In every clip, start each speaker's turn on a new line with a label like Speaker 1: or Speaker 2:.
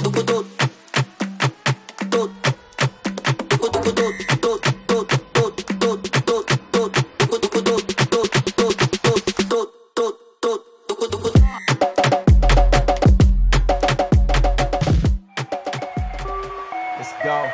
Speaker 1: Let's go.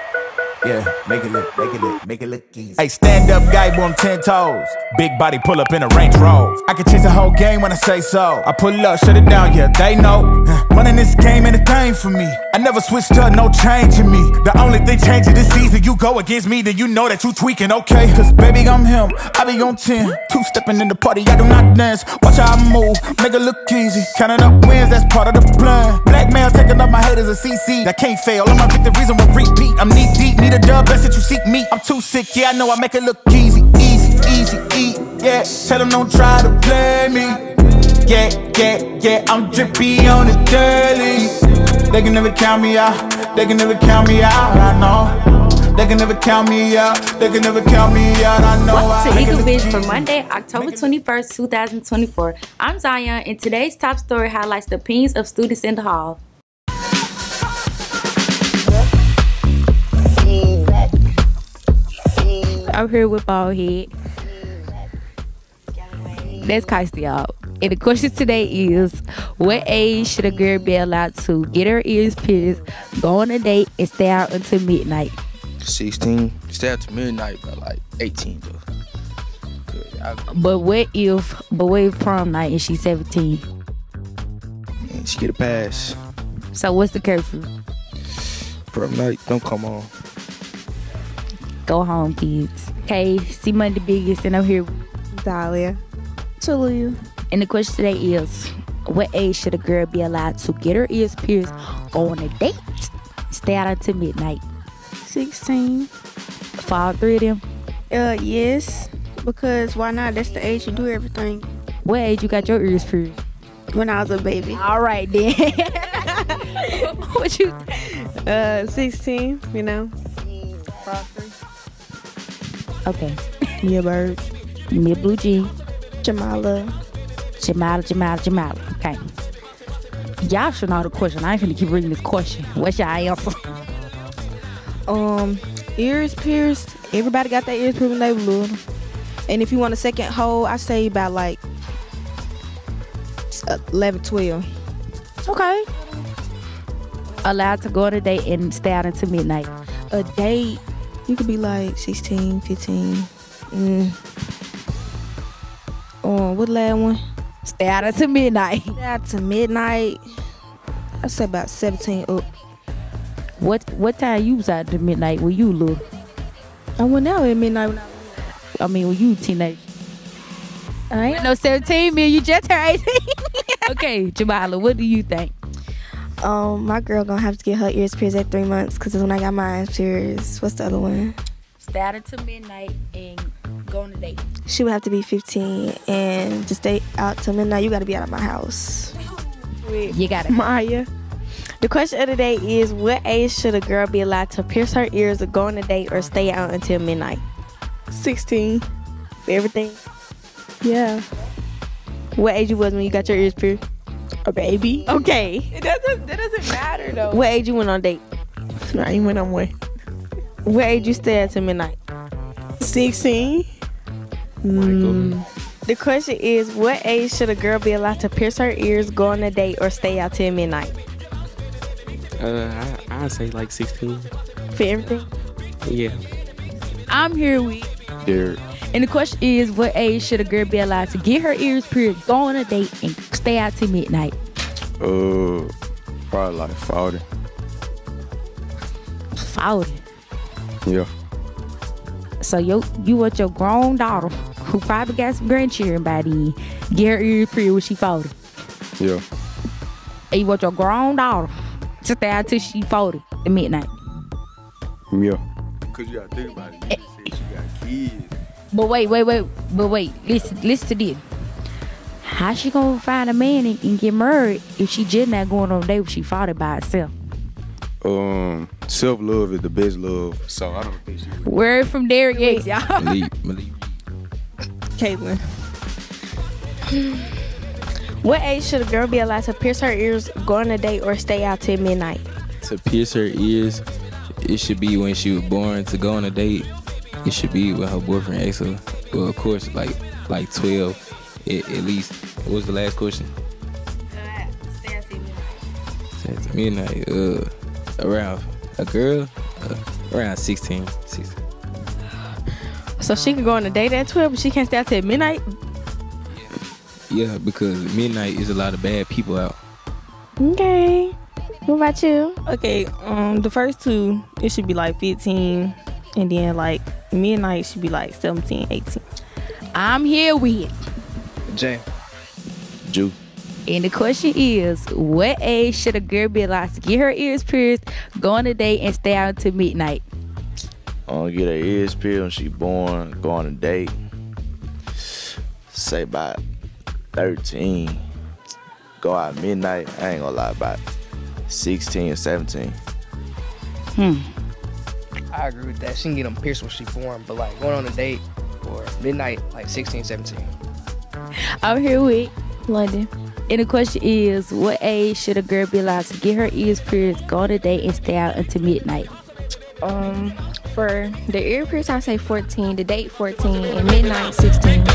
Speaker 1: Yeah, make it look easy. Hey, stand up guy, boy, I'm 10 toes. Big body pull up in a Range Rover. I can change the whole game when I say so. I pull up, shut it down, yeah, they know. Running this game ain't a thing for me. I never switched up, no change in me. The only thing changing this season, you go against me, then you know that you tweaking, okay? Cause baby, I'm him, I be on 10. Two-stepping in the party, I do not dance. Watch how I move, make it look easy. Counting up wins, that's part of the plan. Blackmail, taking up my haters a CC. That can't fail, all my victories on repeat. I'm knee deep, need a dub, best that you seek me. I'm too sick, yeah, I know I make it look easy. Easy, yeah. Tell them don't try to play me. Yeah, I'm drippy on the daily. They can never count me out, they can never count me out, I know. They can never count me out, they can never count me out, I know.
Speaker 2: Welcome to Eagle Vision for Monday, October 21st, 2024. I'm Zion, and today's top story highlights the opinions of students in the hall. I'm here with Baldhead. That's Kiesty, y'all. And the question today is, what age should a girl be allowed to get her ears pierced, go on a date, and stay out until midnight?
Speaker 3: 16. Stay out to midnight, but like 18 though.
Speaker 2: But what if prom night and she's 17?
Speaker 3: And she get a pass.
Speaker 2: So what's the curfew?
Speaker 3: Prom night, don't come on.
Speaker 2: Go home, kids. Okay, C Money the biggest, and I'm here with
Speaker 4: Dahlia. Talia.
Speaker 2: And the question today is, what age should a girl be allowed to get her ears pierced, go on a date, stay out until midnight?
Speaker 4: 16.
Speaker 2: For all three of them?
Speaker 4: Yes. Because why not? That's the age you do everything.
Speaker 2: What age you got your ears pierced?
Speaker 4: When I was a baby.
Speaker 2: All right then. What you?
Speaker 4: 16. You know.
Speaker 2: Okay.
Speaker 4: Mia Bird.
Speaker 2: Mia Blue G.
Speaker 4: Jamala.
Speaker 2: Okay. Y'all should know the question. I ain't finna keep reading this question. What's your answer?
Speaker 4: Ears pierced. Everybody got their ears pierced when they were little. And if you want a second hole, I say about like 11, 12.
Speaker 2: Okay. Allowed to go on a date and stay out until midnight.
Speaker 4: A date, you could be like 16, 15. What last one?
Speaker 2: Stay out until midnight.
Speaker 4: Stay out to midnight. I say about 17 up.
Speaker 2: What time you was out to midnight when you little?
Speaker 4: I went out at midnight
Speaker 2: when you teenage.
Speaker 4: I ain't
Speaker 2: no 17, man. You just turned 18. Okay, Jamala, what do you think?
Speaker 4: My girl gonna have to get her ears pierced at 3 months, because when I got mine pierced. What's the other one?
Speaker 2: Stay out until midnight and go on a date.
Speaker 4: She would have to be 15, and to stay out till midnight, you gotta be out of my house.
Speaker 2: You got it.
Speaker 4: Maya. The question of the day is, what age should a girl be allowed to pierce her ears or go on a date or stay out until midnight? 16. For everything? Yeah. What age you was when you got your ears pierced? A baby. Okay.
Speaker 5: That doesn't matter though.
Speaker 4: What age you went on a date?
Speaker 5: I ain't went on one.
Speaker 4: What age you stay out till midnight?
Speaker 5: 16.
Speaker 4: The question is, what age should a girl be allowed to pierce her ears, go on a date, or stay out till midnight?
Speaker 6: I'd say like 16.
Speaker 4: For everything?
Speaker 6: Yeah.
Speaker 2: I'm here with
Speaker 6: Derek.
Speaker 2: And the question is, what age should a girl be allowed to get her ears pierced, go on a date, and stay out till midnight?
Speaker 6: Probably like 40.
Speaker 2: 40?
Speaker 6: Yeah.
Speaker 2: So you want your grown daughter, who probably got some grandchildren by then, get her ears pierced when she 40?
Speaker 6: Yeah.
Speaker 2: And you want your grown daughter to stay out till she 40 at midnight?
Speaker 6: Yeah.
Speaker 3: Cause you gotta think about it. You just said she got kids.
Speaker 2: But wait. Listen to this. How she gonna find a man and get married if she just not going on a date when she 40 by herself?
Speaker 6: Self-love is the best love. So I don't think she would.
Speaker 2: Word from Derek Yates, y'all.
Speaker 3: Malik.
Speaker 4: Caitlin. What age should a girl be allowed to pierce her ears, go on a date, or stay out till midnight?
Speaker 3: To pierce her ears, it should be when she was born. To go on a date, it should be when her boyfriend asks her. Well, of course, like 12 at least. What was the last question? Stay until midnight. Around a girl, around 16.
Speaker 4: So she can go on a date at 12, but she can't stay out till midnight?
Speaker 3: Yeah, because midnight is a lot of bad people out.
Speaker 4: Okay. What about you?
Speaker 5: Okay, the first two, it should be like 15, and then like midnight should be like 17, 18.
Speaker 2: I'm here with.
Speaker 3: Jay.
Speaker 6: Jew.
Speaker 2: And the question is, what age should a girl be allowed to get her ears pierced, go on a date, and stay out until midnight?
Speaker 7: Get her ears pierced when she born, go on a date. Say about 13. Go out midnight. I ain't gonna lie, about 16 or 17.
Speaker 8: I agree with that. She can get them pierced when she born, but like going on a date or midnight, like 16, 17.
Speaker 2: I'm here with.
Speaker 4: London.
Speaker 2: And the question is, what age should a girl be allowed to get her ears pierced, go on a date, and stay out until midnight?
Speaker 4: For the ear pierce, I say 14. The date 14, and midnight 16.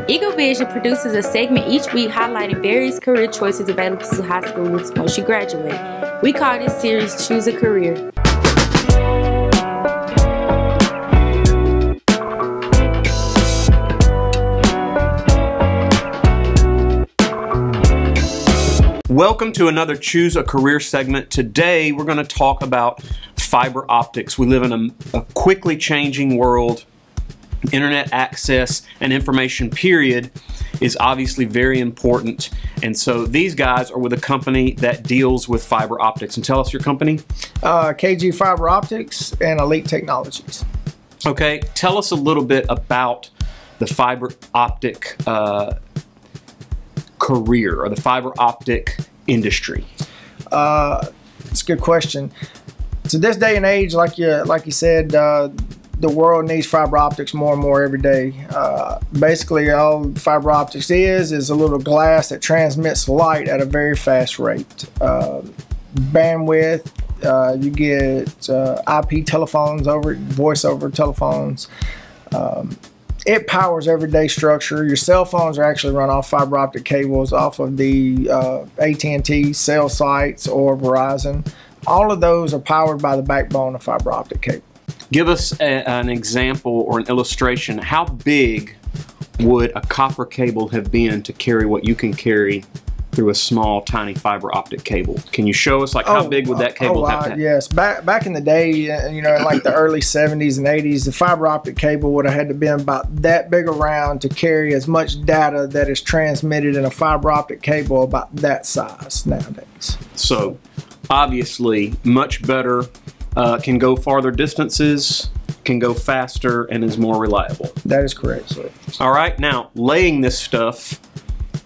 Speaker 2: Eagle Vision produces a segment each week highlighting various career choices available to high schoolers once you graduate. We call this series Choose a Career.
Speaker 9: Welcome to another Choose a Career segment. Today we're going to talk about fiber optics. We live in a quickly changing world. Internet access and information period is obviously very important, and so these guys are with a company that deals with fiber optics. And tell us your company.
Speaker 10: KG Fiber Optics and Elite Technologies.
Speaker 9: Okay, tell us a little bit about the fiber optic career or the fiber optic industry.
Speaker 10: It's a good question. To this day and age, like you said, the world needs fiber optics more and more every day. Basically, all fiber optics is a little glass that transmits light at a very fast rate. Bandwidth, you get IP telephones over it, voice over telephones. It powers everyday structure. Your cell phones are actually run off fiber optic cables off of the AT&T cell sites or Verizon. All of those are powered by the backbone of fiber optic cable.
Speaker 9: Give us an example or an illustration. How big would a copper cable have been to carry what you can carry through a small, tiny fiber optic cable? Can you show us, like, how big would that cable have to have?
Speaker 10: Yes, back in the day, you know, in like the early 70s and 80s, the fiber optic cable would have had to been about that big around to carry as much data that is transmitted in a fiber optic cable about that size nowadays.
Speaker 9: So, obviously, much better, can go farther distances, can go faster, and is more reliable.
Speaker 10: That is correct, sir.
Speaker 9: All right, now, laying this stuff,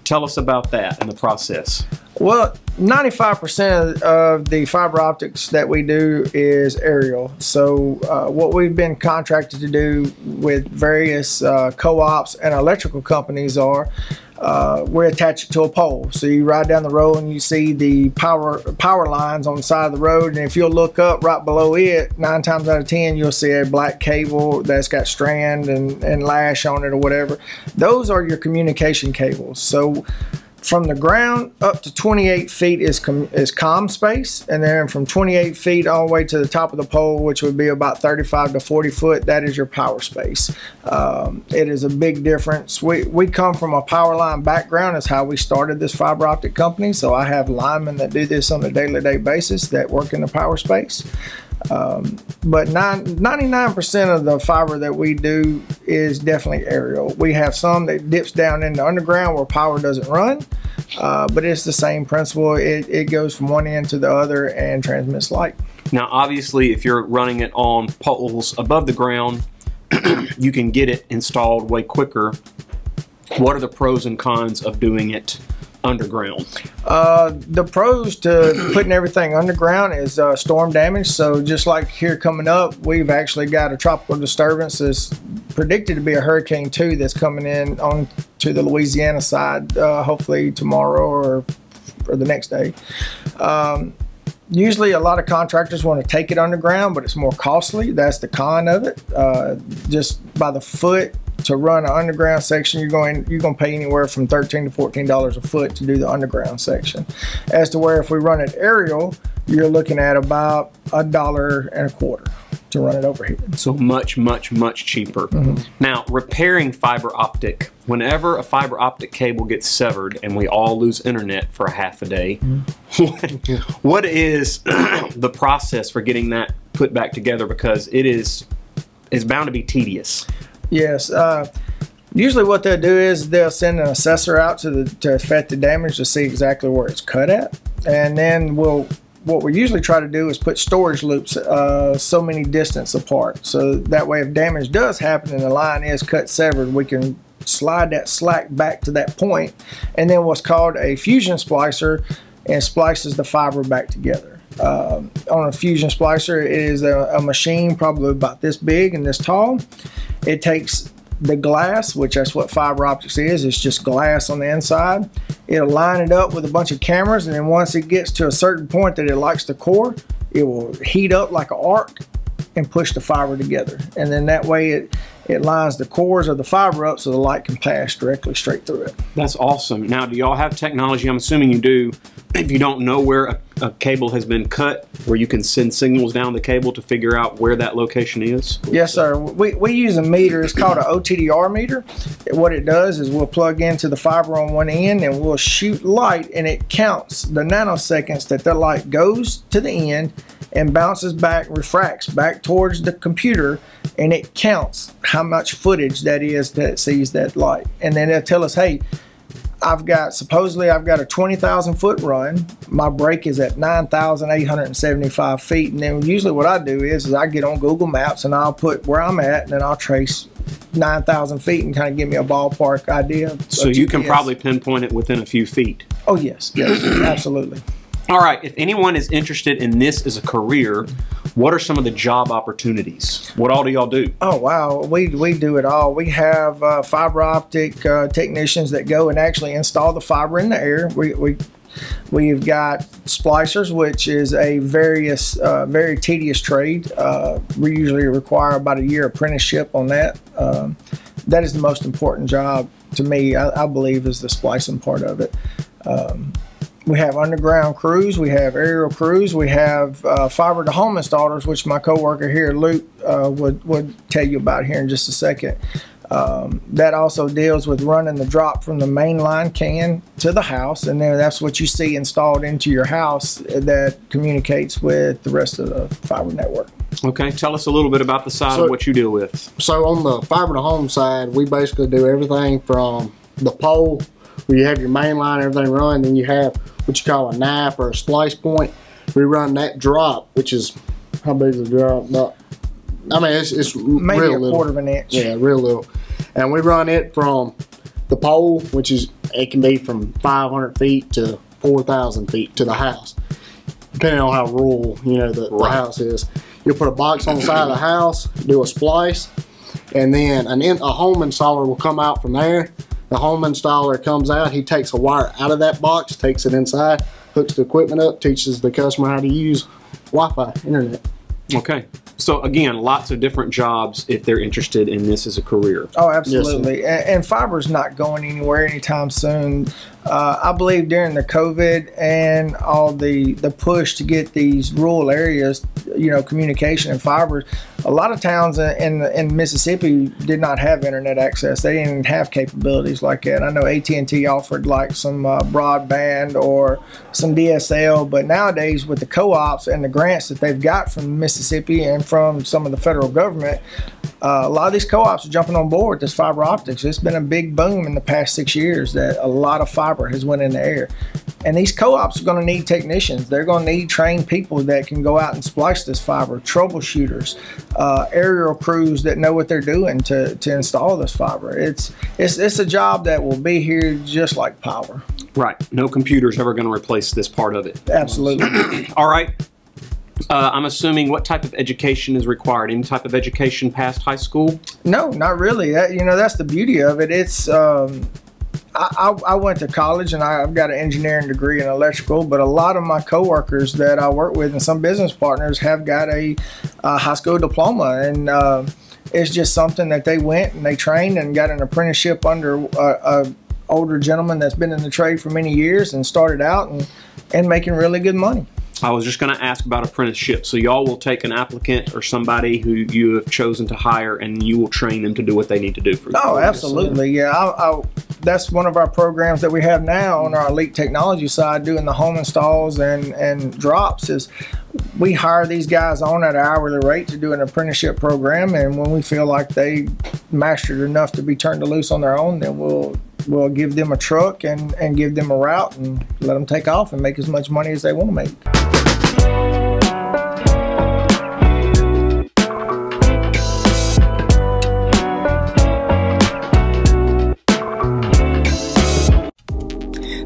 Speaker 9: tell us about that and the process.
Speaker 10: Well, 95% of the fiber optics that we do is aerial. So what we've been contracted to do with various co-ops and electrical companies are we attach it to a pole. So you ride down the road and you see the power lines on the side of the road, and if you'll look up right below it, 9 times out of 10 you'll see a black cable that's got strand and lash on it or whatever. Those are your communication cables. So from the ground up to 28 feet is comm space, and then from 28 feet all the way to the top of the pole, which would be about 35 to 40 foot, that is your power space. It is a big difference. We come from a power line background. Is how we started this fiber optic company, so I have linemen that do this on a day-to-day basis that work in the power space. But 99% of the fiber that we do is definitely aerial. We have some that dips down in the underground where power doesn't run, but it's the same principle. It goes from one end to the other and transmits light.
Speaker 9: Now, obviously, if you're running it on poles above the ground, you can get it installed way quicker. What are the pros and cons of doing it underground?
Speaker 10: The pros to putting everything underground is storm damage. So just like here coming up, we've actually got a tropical disturbance that's predicted to be a Hurricane 2 that's coming in on to the Louisiana side, hopefully tomorrow or the next day. Usually a lot of contractors want to take it underground, but it's more costly. That's the con of it. Just by the foot to run an underground section, you're going to pay anywhere from $13 to $14 a foot to do the underground section. As to where if we run it aerial, you're looking at about $1.25 to run it overhead.
Speaker 9: So much, much, much cheaper. Now, repairing fiber optic. Whenever a fiber optic cable gets severed and we all lose internet for a half a day, what is the process for getting that put back together? Because it's bound to be tedious.
Speaker 10: Yes. Usually what they'll do is they'll send an assessor out to affect the damage to see exactly where it's cut at. And then what we usually try to do is put storage loops so many distance apart. So that way if damage does happen and the line is cut severed, we can slide that slack back to that point, and then what's called a fusion splicer, and splices the fiber back together. On a fusion splicer, it is a machine probably about this big and this tall. It takes the glass, which that's what fiber optics is. It's just glass on the inside. It'll line it up with a bunch of cameras, and then once it gets to a certain point that it likes the core, it will heat up like an arc and push the fiber together. And then that way it lines the cores of the fiber up so the light can pass directly straight through it.
Speaker 9: That's awesome. Now, do y'all have technology? I'm assuming you do. If you don't know where a cable has been cut, where you can send signals down the cable to figure out where that location is?
Speaker 10: Yes, sir. We use a meter. It's called an OTDR meter. What it does is we'll plug into the fiber on one end and we'll shoot light, and it counts the nanoseconds that the light goes to the end and bounces back, refracts back towards the computer, and it counts how much footage that is that sees that light. And then it'll tell us, hey, supposedly I've got a 20,000 foot run. My break is at 9,875 feet. And then usually what I do is I get on Google Maps and I'll put where I'm at, and then I'll trace 9,000 feet and kind of give me a ballpark idea.
Speaker 9: So you can probably pinpoint it within a few feet.
Speaker 10: Oh, yes, absolutely.
Speaker 9: All right, if anyone is interested in this as a career, what are some of the job opportunities? What all do y'all do?
Speaker 10: Oh, wow. We do it all. We have fiber optic technicians that go and actually install the fiber in the air. We've got splicers, which is a very tedious trade. We usually require about a year apprenticeship on that. That is the most important job to me, I believe, is the splicing part of it. We have underground crews, we have aerial crews, we have fiber to home installers, which my coworker here, Luke, would tell you about here in just a second. That also deals with running the drop from the main line can to the house, and then that's what you see installed into your house that communicates with the rest of the fiber network.
Speaker 9: Okay, tell us a little bit about the side of what you deal with.
Speaker 11: So on the fiber to home side, we basically do everything from the pole, where you have your main line, everything run, then you have what you call a knife or a splice point. We run that drop, which is, how big is the drop? I mean, it's
Speaker 10: maybe
Speaker 11: real
Speaker 10: a
Speaker 11: little.
Speaker 10: Quarter of an inch.
Speaker 11: Yeah, real little. And we run it from the pole, which is, it can be from 500 feet to 4,000 feet to the house, depending on how rural, the house is. You'll put a box on the side of the house, do a splice, and then a home installer will come out from there. The home installer comes out, he takes a wire out of that box, takes it inside, hooks the equipment up, teaches the customer how to use Wi-Fi, internet.
Speaker 9: Okay. So again, lots of different jobs if they're interested in this as a career.
Speaker 10: Oh, absolutely. Yes, and fiber's not going anywhere anytime soon. I believe during the COVID and all the push to get these rural areas, communication and fiber, a lot of towns in Mississippi did not have internet access. They didn't have capabilities like that. I know AT&T offered like some broadband or some DSL, but nowadays with the co-ops and the grants that they've got from Mississippi and from some of the federal government, a lot of these co-ops are jumping on board this fiber optics. It's been a big boom in the past 6 years that a lot of fiber has went in the air. And these co-ops are going to need technicians. They're going to need trained people that can go out and splice this fiber, troubleshooters. aerial crews that know what they're doing to install this fiber. It's a job that will be here just like power.
Speaker 9: Right. No computer's ever going to replace this part of it.
Speaker 10: Absolutely.
Speaker 9: All right. I'm assuming what type of education is required? Any type of education past high school?
Speaker 10: No, not really. That's the beauty of it. It's I went to college and I've got an engineering degree in electrical, but a lot of my coworkers that I work with and some business partners have got a high school diploma, and it's just something that they went and they trained and got an apprenticeship under a older gentleman that's been in the trade for many years and started out and making really good money.
Speaker 9: I was just going to ask about apprenticeship. So y'all will take an applicant or somebody who you have chosen to hire, and you will train them to do what they need to do for you.
Speaker 10: Oh, absolutely. Yeah, that's one of our programs that we have now on our elite technology side, doing the home installs and drops, is we hire these guys on at an hourly rate to do an apprenticeship program, and when we feel like they mastered enough to be turned loose on their own, then we'll give them a truck and give them a route and let them take off and make as much money as they want to make.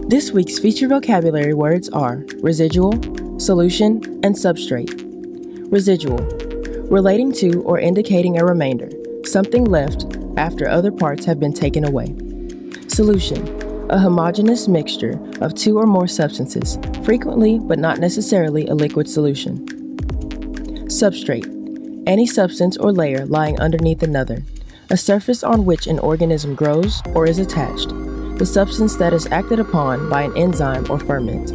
Speaker 12: This week's feature vocabulary words are residual, solution, and substrate. Residual, relating to or indicating a remainder, something left after other parts have been taken away. Solution, a homogeneous mixture of two or more substances, frequently but not necessarily a liquid solution. Substrate, any substance or layer lying underneath another, a surface on which an organism grows or is attached, the substance that is acted upon by an enzyme or ferment.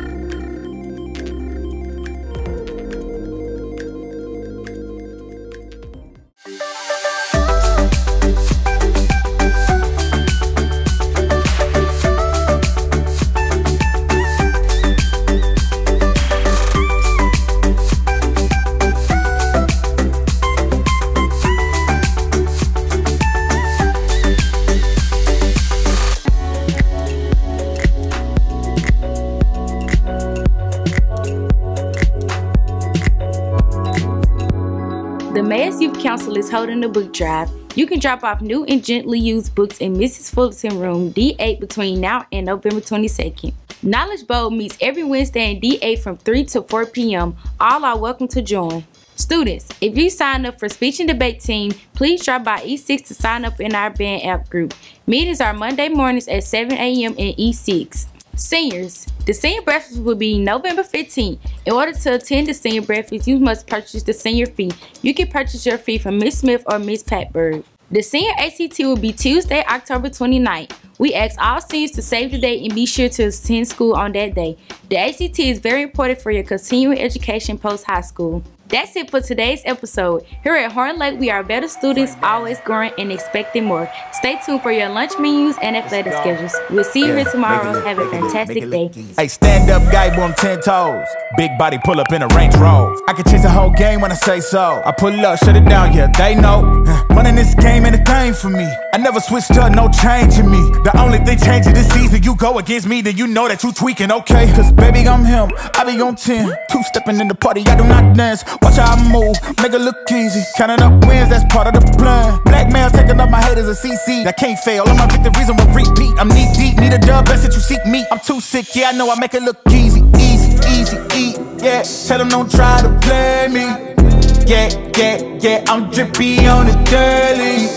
Speaker 2: The Mayor's Youth Council is holding a book drive. You can drop off new and gently used books in Mrs. Fullerton Room D8 between now and November 22nd. Knowledge Bowl meets every Wednesday in D8 from 3 to 4 p.m. All are welcome to join. Students, if you sign up for speech and debate team, please drop by E6 to sign up in our band app group. Meetings are Monday mornings at 7 a.m. in E6. Seniors, the senior breakfast will be November 15th. In order to attend the senior breakfast, you must purchase the senior fee. You can purchase your fee from Miss Smith or Miss Patberg. The senior ACT will be Tuesday, October 29th. We ask all seniors to save the date and be sure to attend school on that day. The ACT is very important for your continuing education post-high school. That's it for today's episode. Here at Horn Lake, we are better students, always growing and expecting more. Stay tuned for your lunch menus and athletic schedules. We'll see you here tomorrow. Have a fantastic day.
Speaker 1: Hey, stand up guy, on 10 toes. Big body pull up in a Range Rover. I can change the whole game when I say so. I pull up, shut it down, yeah, they know. Running this game ain't a thing for me. I never switched up, no change in me. The only thing changing this season, you go against me, then you know that you tweaking, okay? Cause baby, I'm him, I be on 10. Two-stepping in the party, I do not dance. Watch how I move, make it look easy. Counting up wins, that's part of the plan. Blackmail, taking up my haters a CC. That can't fail, all my victories will repeat. I'm knee deep, need a dub, best that you seek me. I'm too sick, yeah, I know I make it look easy. Easy, eat, yeah. Tell them don't try to play me. Yeah, I'm drippy on the daily.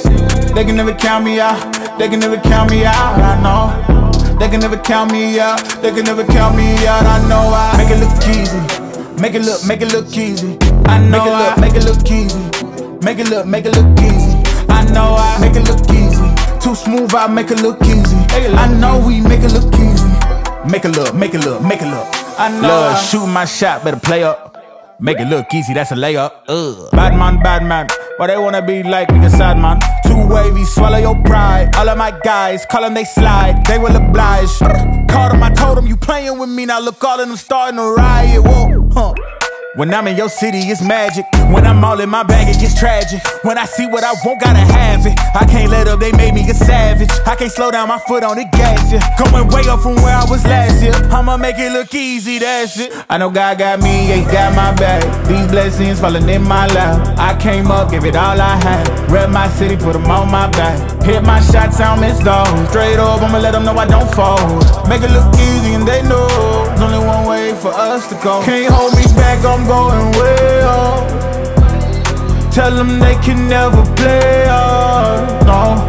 Speaker 1: They can never count me out, they can never count me out, I know. They can never count me out, they can never count me out, I know. I make it look easy, make it look easy. I know I make it look easy, make it look easy. I know I make it look easy, too smooth, I make it look easy. I know we make it look easy, make it look. I know love shooting my shot, better play up. Make it look easy, that's a layup. Bad man, why they wanna be like me, sad man? Too wavy, swallow your pride. All of my guys, call them, they slide, they will oblige. Called them, I told them, you playing with me, now look, all of them starting to riot. Whoa, When I'm in your city, it's magic. When I'm all in my bag, it gets tragic. When I see what I want, gotta have it. I can't let up, they made me a savage. I can't slow down my foot on the gas, yeah. Going way up from where I was last year. I'ma make it look easy, that's it. I know God got me, ain't got my back. These blessings falling in my lap. I came up, give it all I had. Rep my city, put them on my back. Hit my shots, I don't miss those. Straight up, I'ma let them know I don't fold. Make it look easy and they know there's only one way for us to go. Can't hold me back, I'm going way up. Tell them they can never play us, no.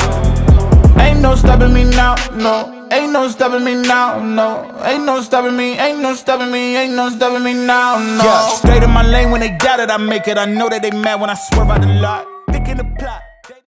Speaker 1: Ain't no stopping me now, no. Ain't no stopping me now, no. Ain't no stopping me, ain't no stopping me, ain't no stopping me now, no. Yeah, straight in my lane when they doubt it, I make it. I know that they mad when I swerve out the lot. Thick in the plot.